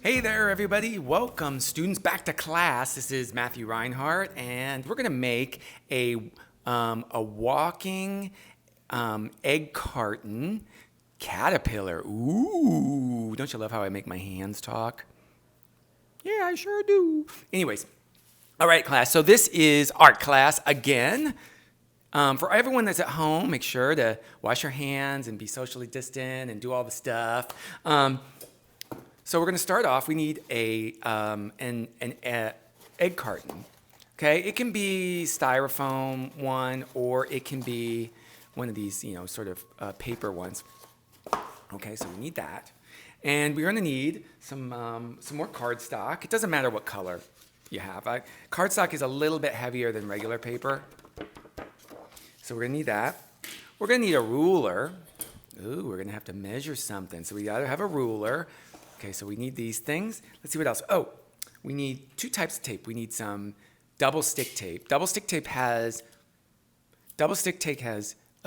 Hey there, everybody. Welcome, students, back to class. This is Matthew Reinhart, and we're going to make a walking egg carton caterpillar. Ooh, don't you love how I make my hands talk? Yeah, I sure do. Anyways, all right, class. So this is art class again. For everyone that's at home, make sure to wash your hands and be socially distant and do all the stuff. So we're going to start off. We need an egg carton. Okay, it can be styrofoam one, or it can be one of these, sort of paper ones. Okay, so we need that, and we're going to need some more cardstock. It doesn't matter what color you have. Cardstock is a little bit heavier than regular paper, so we're going to need that. We're going to need a ruler. Ooh, we're going to have to measure something, so we got to have a ruler. Okay, so we need these things. Let's see what else. Oh, we need two types of tape. We need some double stick tape. Double stick tape has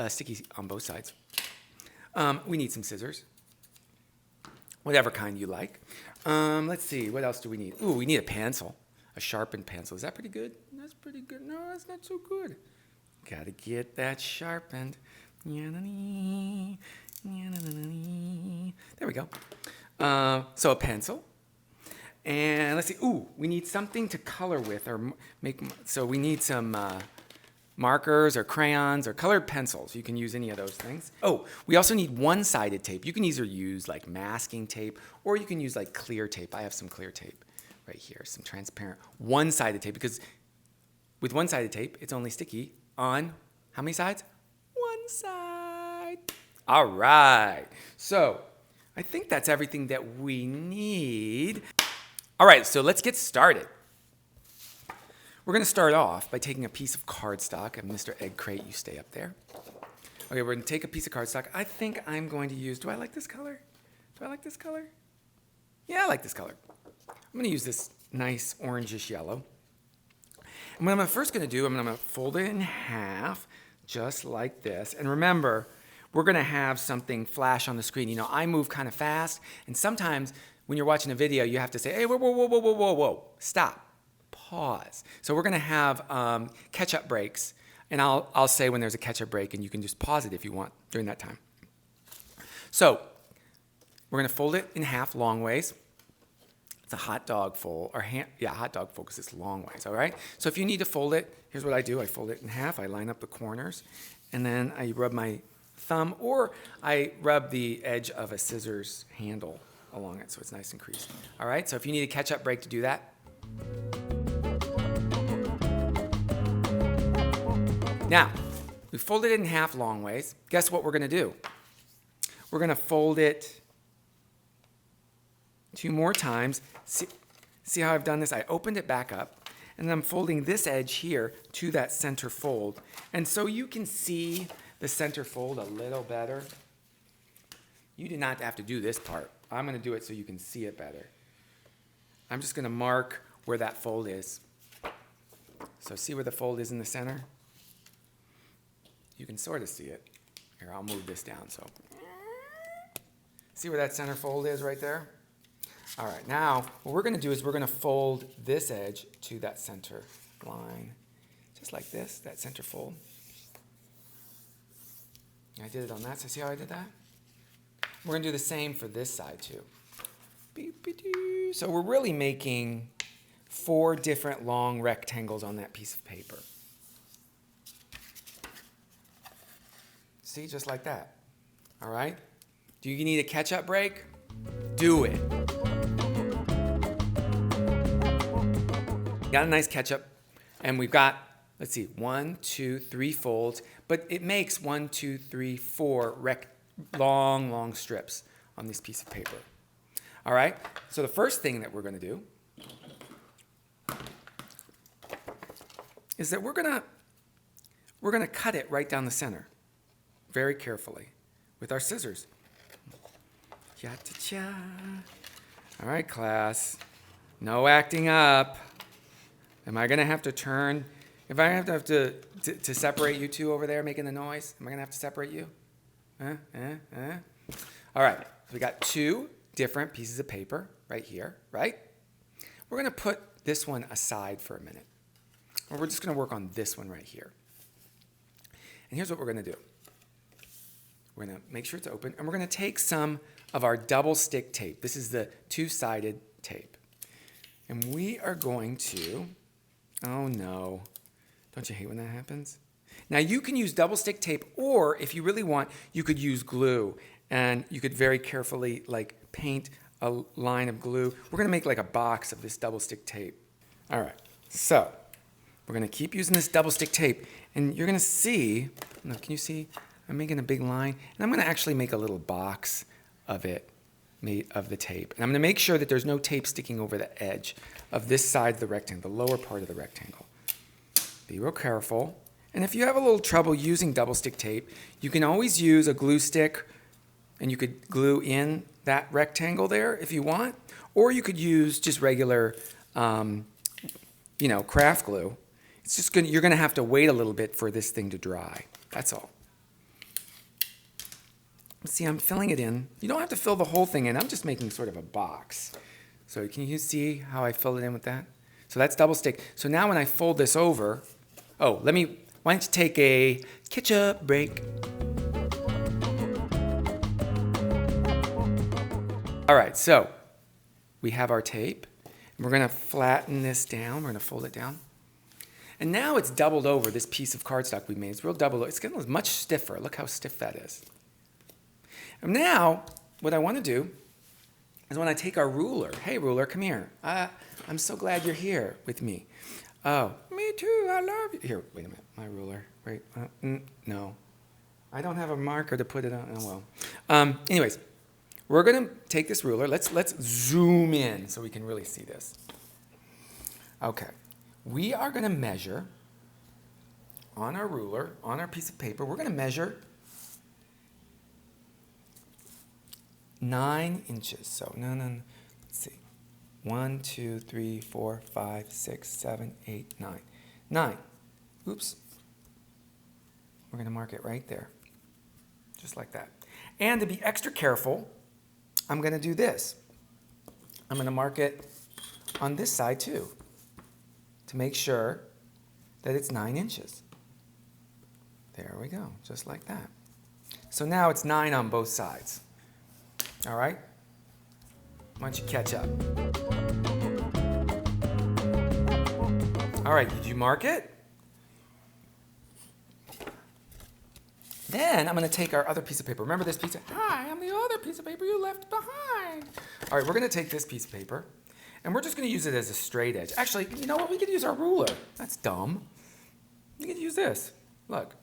sticky on both sides. We need some scissors, whatever kind you like. Let's see, what else do we need? Ooh, we need a pencil, a sharpened pencil. Is that pretty good? That's pretty good. No, that's not so good. Gotta get that sharpened. There we go. So a pencil, and let's see. Ooh, we need something to color with or make. So we need some markers or crayons or colored pencils. You can use any of those things. Oh, we also need one-sided tape. You can either use like masking tape, or you can use like clear tape. I have some clear tape right here, some transparent one-sided tape, because with one-sided tape, it's only sticky on how many sides? One side. All right. So I think that's everything that we need. All right, so let's get started. We're going to start off by taking a piece of cardstock, and Mr. Egg Crate, you stay up there. Okay, we're going to take a piece of cardstock. I think I'm going to use, do I like this color? Do I like this color? Yeah, I like this color. I'm going to use this nice orangish yellow. And what I'm first going to do, I'm going to fold it in half, just like this. And remember, we're going to have something flash on the screen. I move kind of fast, and sometimes when you're watching a video, you have to say, hey, whoa, whoa, whoa, whoa, whoa, whoa, whoa, stop, pause. So we're going to have catch-up breaks, and I'll say when there's a catch-up break, and you can just pause it if you want during that time. So we're going to fold it in half long ways. It's a hot dog fold, or hot dog fold, because it's long ways, all right? So if you need to fold it, here's what I do. I fold it in half. I line up the corners, and then I rub my thumb, or I rub the edge of a scissors handle along it so it's nice and creased. All right, so if you need a catch-up break to do that. Now, we folded it in half long ways. Guess what we're going to do? We're going to fold it 2 more times. See how I've done this? I opened it back up, and I'm folding this edge here to that center fold. And so you can see the center fold a little better. You do not have to do this part. I'm going to do it so you can see it better. I'm just going to mark where that fold is. So see where the fold is in the center? You can sort of see it. Here, I'll move this down. So see where that center fold is right there? All right, now what we're going to do is we're going to fold this edge to that center line. Just like this, that center fold. I did it on that, so see how I did that? We're going to do the same for this side too. So we're really making 4 different long rectangles on that piece of paper. See, just like that. All right? Do you need a catch-up break? Do it. Got a nice catch-up, and we've got, let's see, 1, 2, 3 folds, but it makes 1, 2, 3, 4 long strips on this piece of paper. All right, so the first thing that we're going to do is that we're going to cut it right down the center, very carefully, with our scissors. Cha-cha-cha. All right, class, no acting up. Am I going to have to turn? If I have to separate you two over there making the noise, am I going to have to separate you? All right, so we got 2 different pieces of paper right here, right? We're going to put this one aside for a minute. Or we're just going to work on this one right here. And here's what we're going to do. We're going to make sure it's open, and we're going to take some of our double stick tape. This is the two-sided tape. And we are going to, oh no, don't you hate when that happens? Now you can use double stick tape, or if you really want, you could use glue, and you could very carefully like paint a line of glue. We're going to make like a box of this double stick tape. All right, so we're going to keep using this double stick tape, and you're going to see, can you see? I'm making a big line, and I'm going to actually make a little box of it, made of the tape. And I'm going to make sure that there's no tape sticking over the edge of this side of the rectangle, the lower part of the rectangle. Be real careful. And if you have a little trouble using double stick tape, you can always use a glue stick, and you could glue in that rectangle there if you want, or you could use just regular, craft glue. It's just you're going to have to wait a little bit for this thing to dry. That's all. See, I'm filling it in. You don't have to fill the whole thing in. I'm just making sort of a box. So can you see how I fill it in with that? So that's double stick. So now when I fold this over, why don't you take a ketchup break? All right, so we have our tape. We're going to flatten this down. We're going to fold it down. And now it's doubled over, this piece of cardstock we made. It's real double. It's getting much stiffer. Look how stiff that is. And now, what I want to do is when I take our ruler, hey ruler, come here. I'm so glad you're here with me. Oh, me too, I love you. Here, wait a minute, my ruler, wait, no. I don't have a marker to put it on, oh well. Anyways, we're gonna take this ruler, let's zoom in so we can really see this. Okay, we are gonna measure on our ruler, on our piece of paper, we're gonna measure 9 inches. So, no. Let's see. 1, 2, 3, 4, 5, 6, 7, 8, 9. 9. Oops. We're going to mark it right there. Just like that. And to be extra careful, I'm going to do this. I'm going to mark it on this side too, to make sure that it's 9 inches. There we go. Just like that. So now it's 9 on both sides. All right? Why don't you catch up? All right, did you mark it? Then I'm going to take our other piece of paper. Remember this piece? Hi, I'm the other piece of paper you left behind. All right, we're going to take this piece of paper, and we're just going to use it as a straight edge. Actually, you know what? We could use our ruler. That's dumb. You could use this. Look,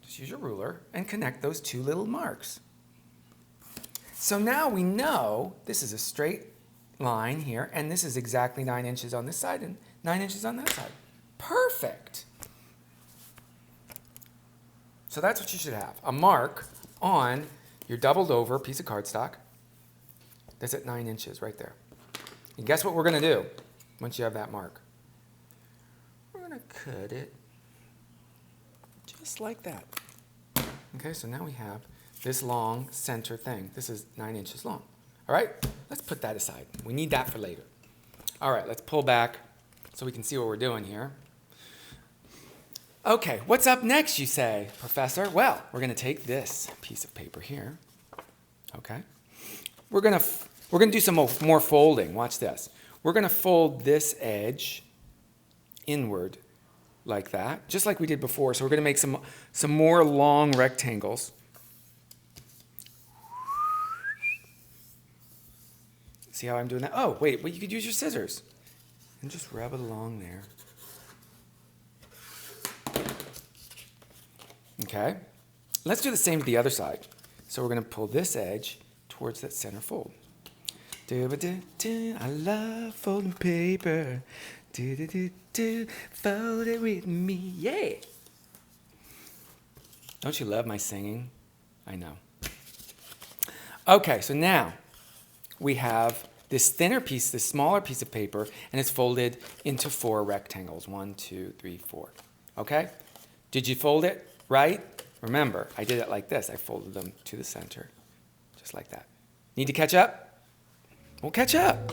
just use your ruler and connect those two little marks. So now we know this is a straight line here, and this is exactly 9 inches on this side and 9 inches on that side. Perfect. So that's what you should have, a mark on your doubled over piece of cardstock that's at 9 inches right there. And guess what we're going to do once you have that mark? We're going to cut it just like that. Okay, so now we have this long center thing. This is 9 inches long. All right, let's put that aside. We need that for later. All right, let's pull back so we can see what we're doing here. Okay, what's up next, you say, Professor? Well, we're going to take this piece of paper here. Okay, we're going to do some more folding. Watch this. We're going to fold this edge inward like that, just like we did before. So we're going to make some more long rectangles. See how I'm doing that? Oh, wait, you could use your scissors and just rub it along there. Okay, let's do the same to the other side. So we're going to pull this edge towards that center fold. I love folding paper. Fold it with me, yeah. Don't you love my singing? I know. Okay, so now we have this thinner piece, this smaller piece of paper, and it's folded into 4 rectangles. 1, 2, 3, 4. Okay? Did you fold it right? Remember, I did it like this. I folded them to the center, just like that. Need to catch up? We'll catch up.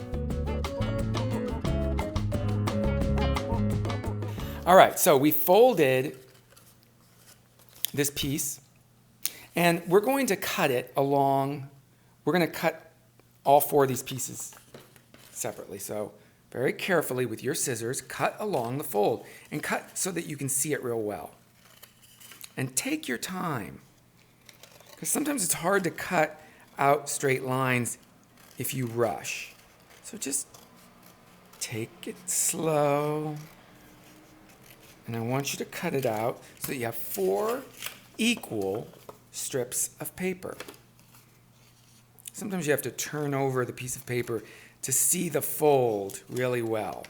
All right, so we folded this piece, and we're going to cut it along. We're going to cut all 4 of these pieces separately. So very carefully with your scissors, cut along the fold and cut so that you can see it real well. And take your time, because sometimes it's hard to cut out straight lines if you rush. So just take it slow. And I want you to cut it out so that you have 4 equal strips of paper. Sometimes you have to turn over the piece of paper to see the fold really well.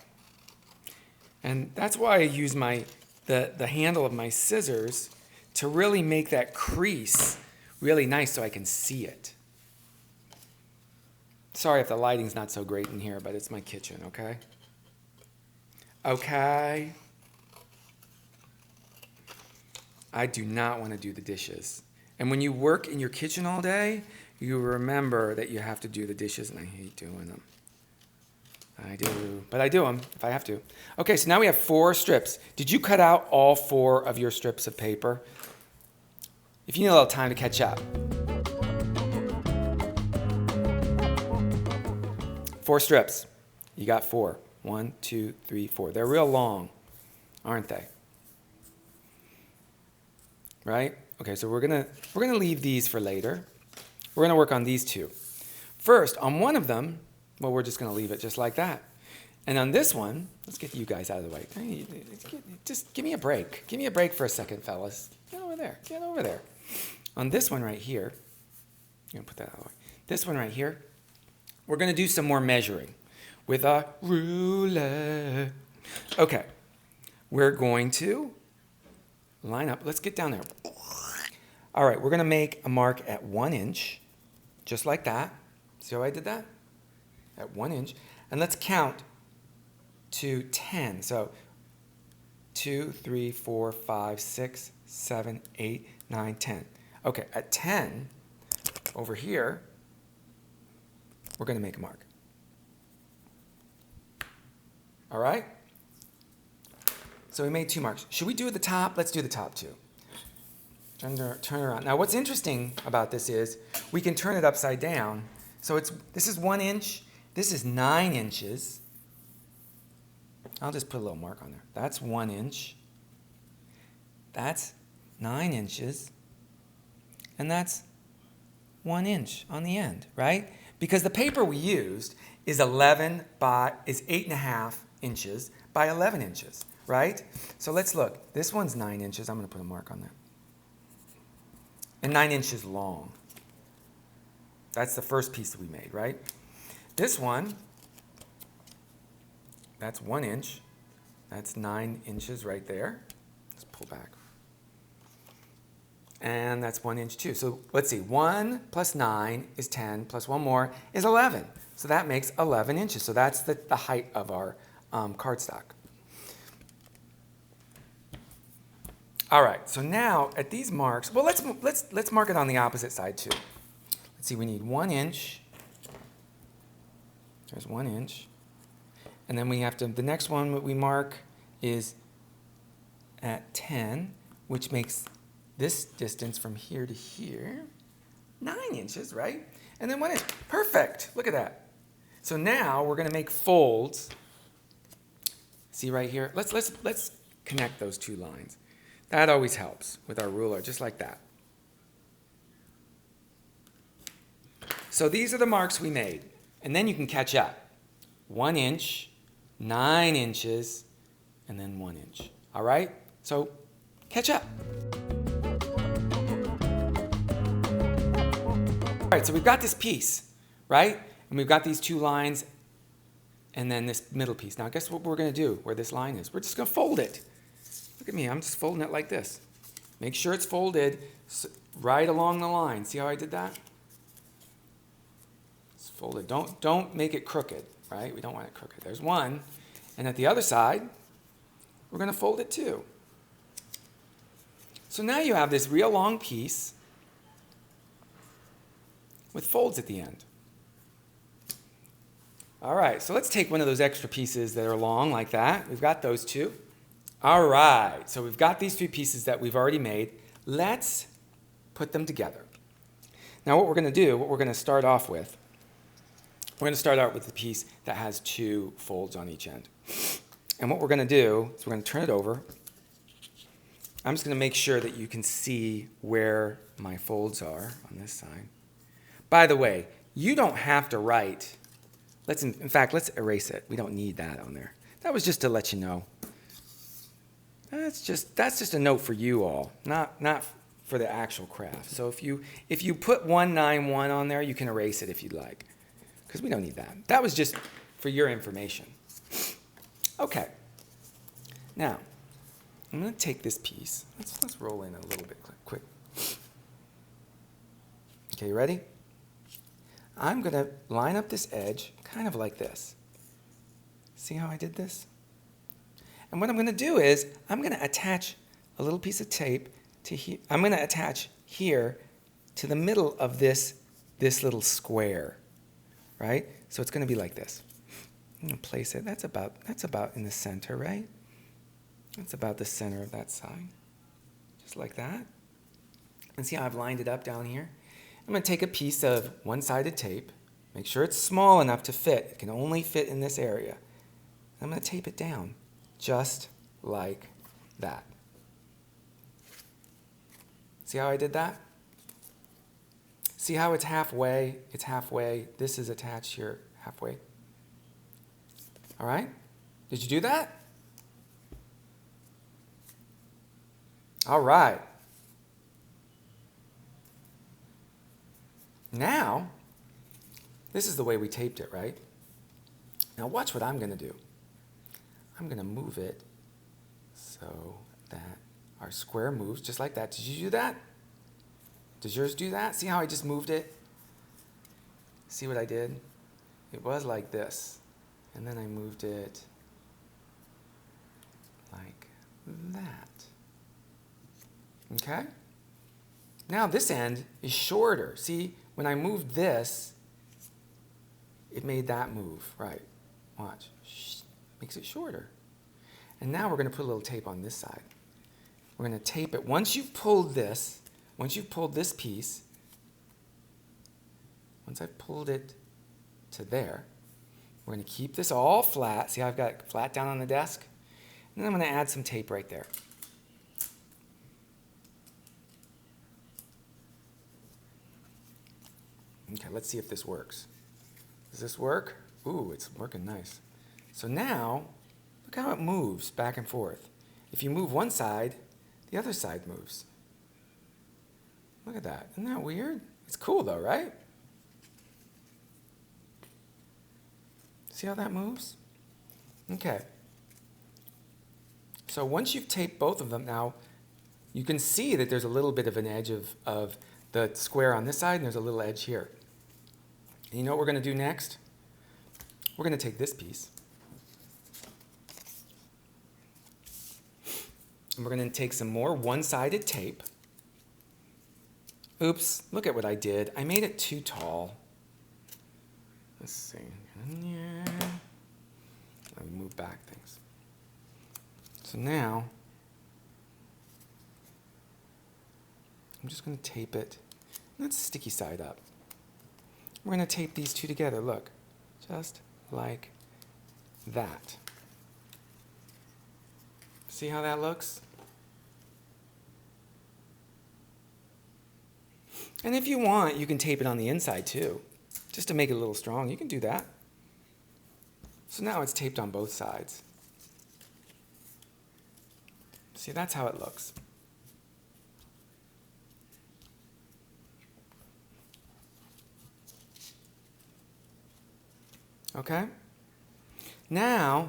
And that's why I use the handle of my scissors to really make that crease really nice so I can see it. Sorry if the lighting's not so great in here, but it's my kitchen, okay? Okay. I do not want to do the dishes. And when you work in your kitchen all day, you remember that you have to do the dishes, and I hate doing them. I do, but I do them if I have to. Okay, so now we have 4 strips. Did you cut out all 4 of your strips of paper? If you need a little time to catch up. 4 strips. You got 4. 1, 2, 3, 4. They're real long, aren't they? Right? Okay, so we're gonna leave these for later. We're gonna work on these 2. First, on one of them, well, we're just gonna leave it just like that. And on this one, let's get you guys out of the way. Just give me a break. Give me a break for a second, fellas. Get over there. Get over there. On this one right here, I'm gonna put that out of the way. This one right here, we're gonna do some more measuring with a ruler. Okay, we're going to line up. Let's get down there. All right, we're going to make a mark at 1 inch, just like that. See how I did that? At 1 inch. And let's count to 10. So 2, 3, 4, 5, 6, 7, 8, 9, 10. Okay, at 10, over here, we're going to make a mark. All right? So we made 2 marks. Should we do the top? Let's do the top too. Turn around. Now what's interesting about this is we can turn it upside down. So this is 1 inch. This is 9 inches. I'll just put a little mark on there. That's 1 inch. That's 9 inches. And that's 1 inch on the end, right? Because the paper we used is 8.5 inches by 11 inches. Right? So let's look. This one's 9 inches. I'm going to put a mark on there. And 9 inches long. That's the first piece that we made, right? This one, that's 1 inch. That's 9 inches right there. Let's pull back. And that's 1 inch too. So let's see. 1 plus 9 is 10, plus 1 more is 11. So that makes 11 inches. So that's the height of our cardstock. All right, so now at these marks, well, let's mark it on the opposite side too. Let's see, we need 1 inch. There's 1 inch. And then we have to, the next one that we mark is at 10, which makes this distance from here to here 9 inches, right? And then 1 inch. Perfect. Look at that. So now we're going to make folds. See right here? Let's connect those 2 lines. That always helps with our ruler, just like that. So these are the marks we made. And then you can catch up. 1 inch, 9 inches, and then 1 inch. All right? So catch up. All right, so we've got this piece, right? And we've got these 2 lines and then this middle piece. Now guess what we're going to do where this line is? We're just going to fold it. Look at me, I'm just folding it like this. Make sure it's folded right along the line. See how I did that? It's folded. Don't make it crooked, right? We don't want it crooked. There's one. And at the other side, we're going to fold it too. So now you have this real long piece with folds at the end. All right, so let's take one of those extra pieces that are long like that. We've got those two. All right, so we've got these 3 pieces that we've already made. Let's put them together. Now what we're going to do, what we're going to start off with, we're going to start out with the piece that has 2 folds on each end. And what we're going to do is we're going to turn it over. I'm just going to make sure that you can see where my folds are on this side. By the way, you don't have to write. In fact, let's erase it. We don't need that on there. That was just to let you know. That's just a note for you all, not for the actual craft. So if you put 191 on there, you can erase it if you'd like, because we don't need that. That was just for your information. Okay. Now, I'm going to take this piece. Let's roll in a little bit quick. Okay, you ready? I'm going to line up this edge kind of like this. See how I did this? And what I'm going to do is I'm going to attach a little piece of tape to here. I'm going to attach here to the middle of this little square, right? So it's going to be like this. I'm going to place it. That's about in the center, right? That's about the center of that side, just like that. And see how I've lined it up down here? I'm going to take a piece of one-sided tape, make sure it's small enough to fit. It can only fit in this area. I'm going to tape it down, just like that. See how I did that? See how it's halfway? It's halfway. This is attached here halfway. All right? Did you do that? All right. Now, this is the way we taped it, right? Now watch what I'm going to do. I'm going to move it so that our square moves just like that. Did you do that? Does yours do that? See how I just moved it? See what I did? It was like this. And then I moved it like that. Okay? Now this end is shorter. See, when I moved this, it made that move. Right. Watch. Makes it shorter. And now we're going to put a little tape on this side. We're going to tape it. Once you've pulled this piece, once I've pulled it to there, we're going to keep this all flat. See how I've got it flat down on the desk? And then I'm going to add some tape right there. Okay, let's see if this works. Does this work? Ooh, it's working nice. So now, look how it moves back and forth. If you move one side, the other side moves. Look at that. Isn't that weird? It's cool though, right? See how that moves? Okay. So once you've taped both of them now, you can see that there's a little bit of an edge of the square on this side, and there's a little edge here. And you know what we're going to do next? We're going to take this piece, and we're going to take some more one-sided tape. Oops, look at what I did. I made it too tall. Let's see. Let me move back things. So now, I'm just going to tape it. That's sticky side up. We're going to tape these two together, look, just like that. See how that looks? And if you want, you can tape it on the inside too, just to make it a little strong. You can do that. So now it's taped on both sides. See, that's how it looks. Okay? Now,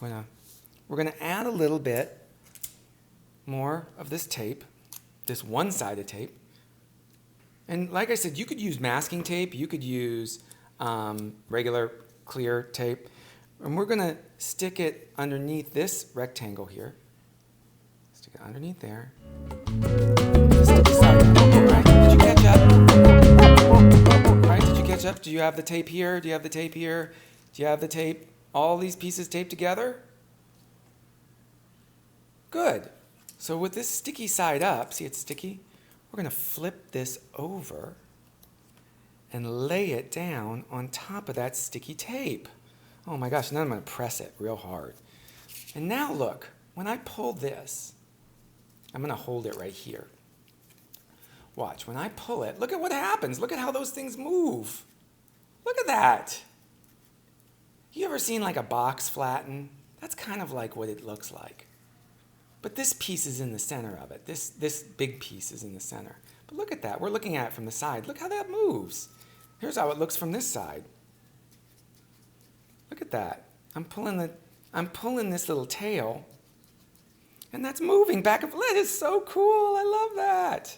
we're going to add a little bit more of this tape, this one-sided tape. And like I said, you could use masking tape. You could use regular clear tape. And we're going to stick it underneath this rectangle here. Stick it underneath there. Stick the side. Right, did you catch up? Right, did you catch up? Do you have the tape here? Do you have the tape here? Do you have the tape, all these pieces taped together? Good. So with this sticky side up, see it's sticky? We're going to flip this over and lay it down on top of that sticky tape. Oh my gosh, now I'm going to press it real hard. And now look, when I pull this, I'm going to hold it right here. Watch, when I pull it, look at what happens. Look at how those things move. Look at that. You ever seen like a box flatten? That's kind of like what it looks like. But this piece is in the center of it. This big piece is in the center. But look at that. We're looking at it from the side. Look how that moves. Here's how it looks from this side. Look at that. I'm pulling this little tail, and that's moving back and forth. That is so cool. I love that.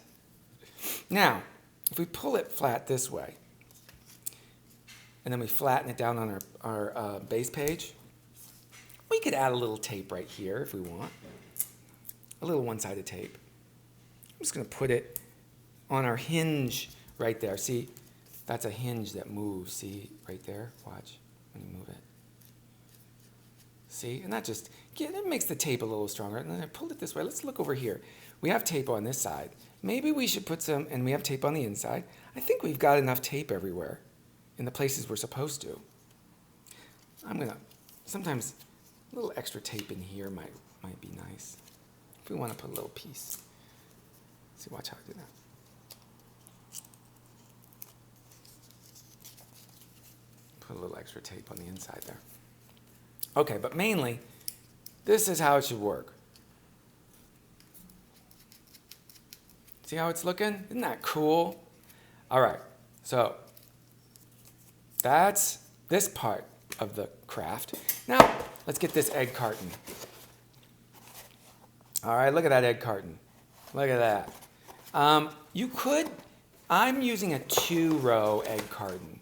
Now, if we pull it flat this way, and then we flatten it down on our base page, we could add a little tape right here if we want. A little one-sided tape. I'm just going to put it on our hinge right there. See, that's a hinge that moves. See, right there? Watch when you move it. See, and that just, it makes the tape a little stronger. And then I pulled it this way. Let's look over here. We have tape on this side. Maybe we should put some, and we have tape on the inside. I think we've got enough tape everywhere in the places we're supposed to. I'm going to, sometimes a little extra tape in here might be nice. If we want to put a little piece. See, watch how I do that. Put a little extra tape on the inside there. Okay, but mainly, this is how it should work. See how it's looking? Isn't that cool? All right, so that's this part of the craft. Now, let's get this egg carton. All right, look at that egg carton. Look at that. I'm using a 2-row egg carton.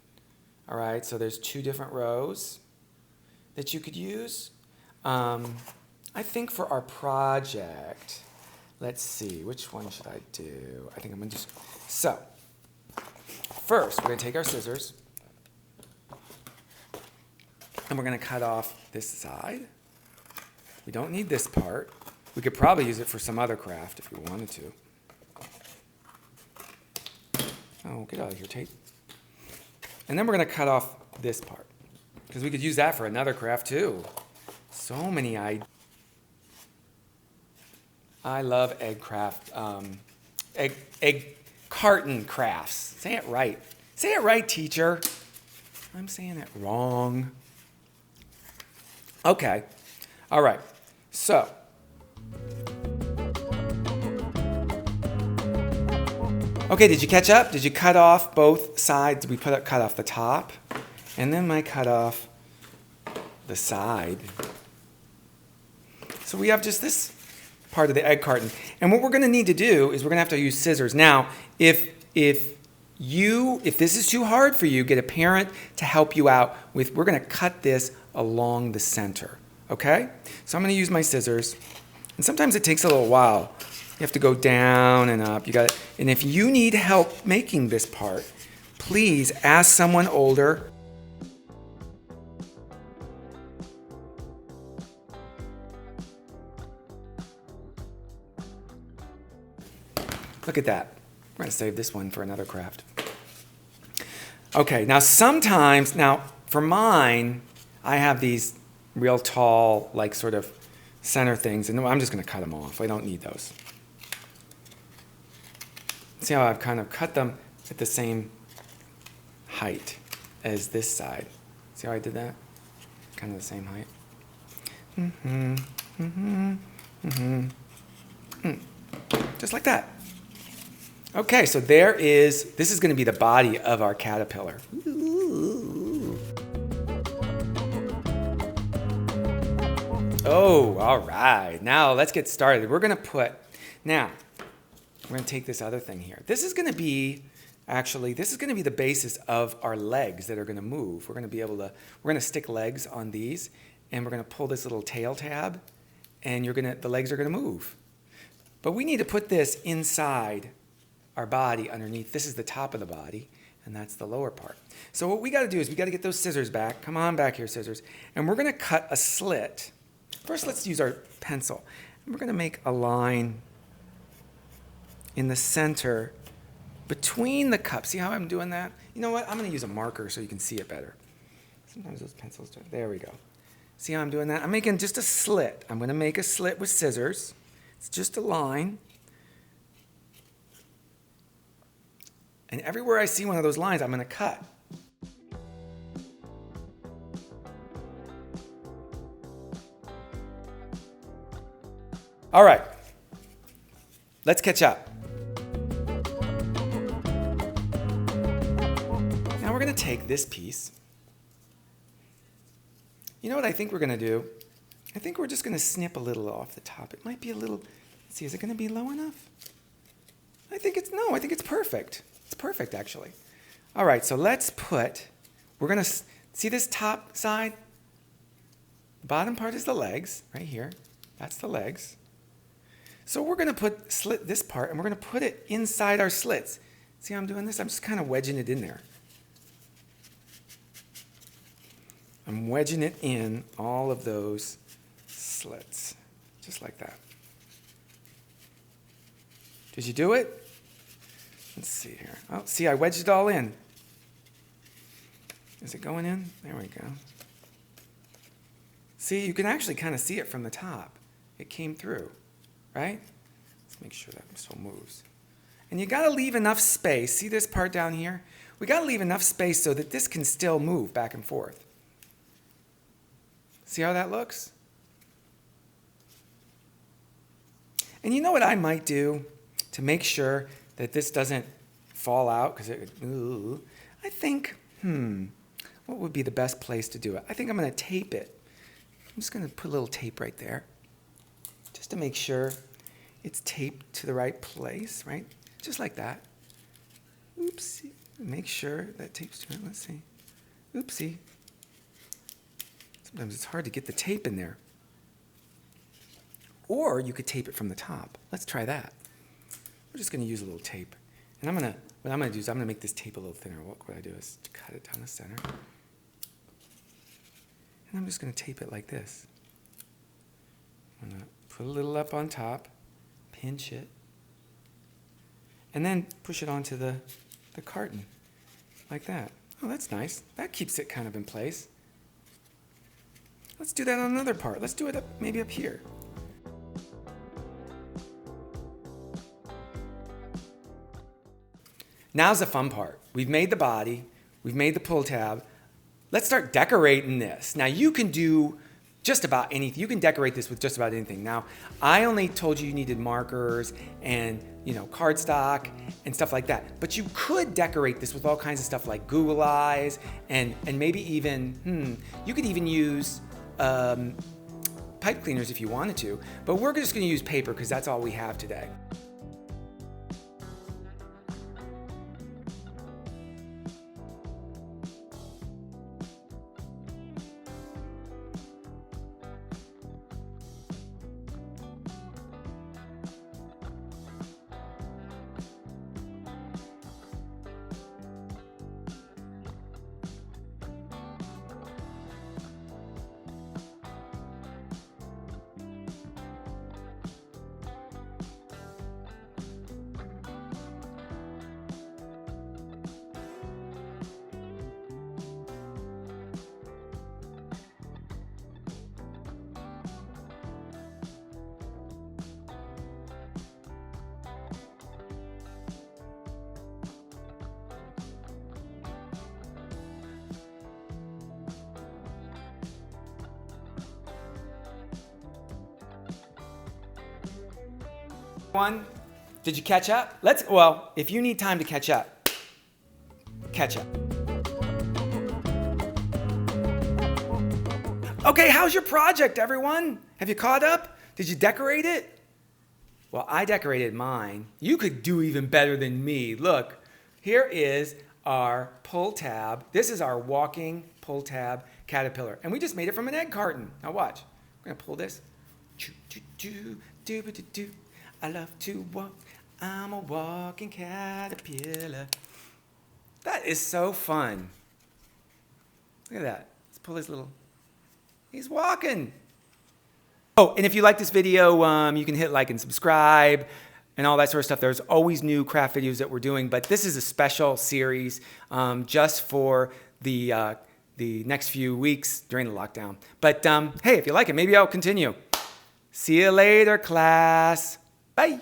All right, so there's 2 different rows that you could use. I think for our project, let's see, which one should I do? I think I'm gonna just, so, first we're gonna take our scissors and we're gonna cut off this side. We don't need this part. We could probably use it for some other craft if we wanted to. Oh, get out of here, tape. And then we're going to cut off this part, because we could use that for another craft too. So many ideas. I love egg carton crafts. Say it right. Say it right, teacher. I'm saying it wrong. Okay. All right. So, okay, did you catch up? Did you cut off both sides? We cut off the top, and then I cut off the side. So we have just this part of the egg carton. And what we're going to need to do is we're going to have to use scissors. Now, if this is too hard for you, get a parent to help you out with, we're going to cut this along the center, okay? So I'm going to use my scissors. And sometimes it takes a little while. You have to go down and up. And if you need help making this part, please ask someone older. Look at that. We're going to save this one for another craft. Okay, now for mine, I have these real tall, like sort of center things, and I'm just going to cut them off. I don't need those. See how I've kind of cut them at the same height as this side. See how I did that? Kind of the same height. Just like that. Okay, so this is going to be the body of our caterpillar. Ooh. Oh, all right. Now let's get started. We're going to take this other thing here. This is going to be the basis of our legs that are going to move. We're going to stick legs on these, and we're going to pull this little tail tab, and the legs are going to move. But we need to put this inside our body underneath. This is the top of the body, and that's the lower part. So what we got to do is we got to get those scissors back. Come on back here, scissors. And we're going to cut a slit. First, let's use our pencil. And we're going to make a line in the center between the cups. See how I'm doing that? You know what? I'm going to use a marker so you can see it better. Sometimes those pencils don't. There we go. See how I'm doing that? I'm making just a slit. I'm going to make a slit with scissors. It's just a line. And everywhere I see one of those lines, I'm going to cut. All right. Let's catch up. Now we're going to take this piece. You know what I think we're going to do? I think we're just going to snip a little off the top. It might be a little, let's see, is it going to be low enough? I think it's perfect. It's perfect, actually. All right, so we're going to see this top side? The bottom part is the legs, right here. That's the legs. So we're going to slit this part, and we're going to put it inside our slits. See how I'm doing this? I'm just kind of wedging it in there. I'm wedging it in all of those slits, just like that. Did you do it? Let's see here. Oh, see, I wedged it all in. Is it going in? There we go. See, you can actually kind of see it from the top. It came through, right? Let's make sure that still moves. And you got to leave enough space. See this part down here? We got to leave enough space so that this can still move back and forth. See how that looks? And you know what I might do to make sure that this doesn't fall out? I think, what would be the best place to do it? I think I'm going to tape it. I'm just going to put a little tape right there, just to make sure it's taped to the right place, right? Just like that. Oopsie. Make sure that tape's to it. Let's see. Oopsie. Sometimes it's hard to get the tape in there. Or you could tape it from the top. Let's try that. We're just going to use a little tape. And what I'm going to do is I'm going to make this tape a little thinner. What I do is cut it down the center. And I'm just going to tape it like this. I'm going to put a little up on top, pinch it, and then push it onto the carton, like that. Oh, that's nice. That keeps it kind of in place. Let's do that on another part. Let's do it maybe up here. Now's the fun part. We've made the body. We've made the pull tab. Let's start decorating this. Now you can do just about anything. You can decorate this with just about anything. Now, I only told you needed markers and cardstock and stuff like that. But you could decorate this with all kinds of stuff like Google eyes and maybe even, you could even use pipe cleaners if you wanted to. But we're just going to use paper because that's all we have today. One, did you catch up? If you need time to catch up, catch up. Okay, how's your project, everyone? Have you caught up? Did you decorate it? Well, I decorated mine. You could do even better than me. Look, here is our pull tab. This is our walking pull tab caterpillar. And we just made it from an egg carton. Now watch. We're gonna pull this. I love to walk. I'm a walking caterpillar. That is so fun. Look at that. Let's pull his little, he's walking. Oh, and if you like this video, you can hit like and subscribe and all that sort of stuff. There's always new craft videos that we're doing, but this is a special series just for the next few weeks during the lockdown. But hey, if you like it, maybe I'll continue. See you later, class. Bye.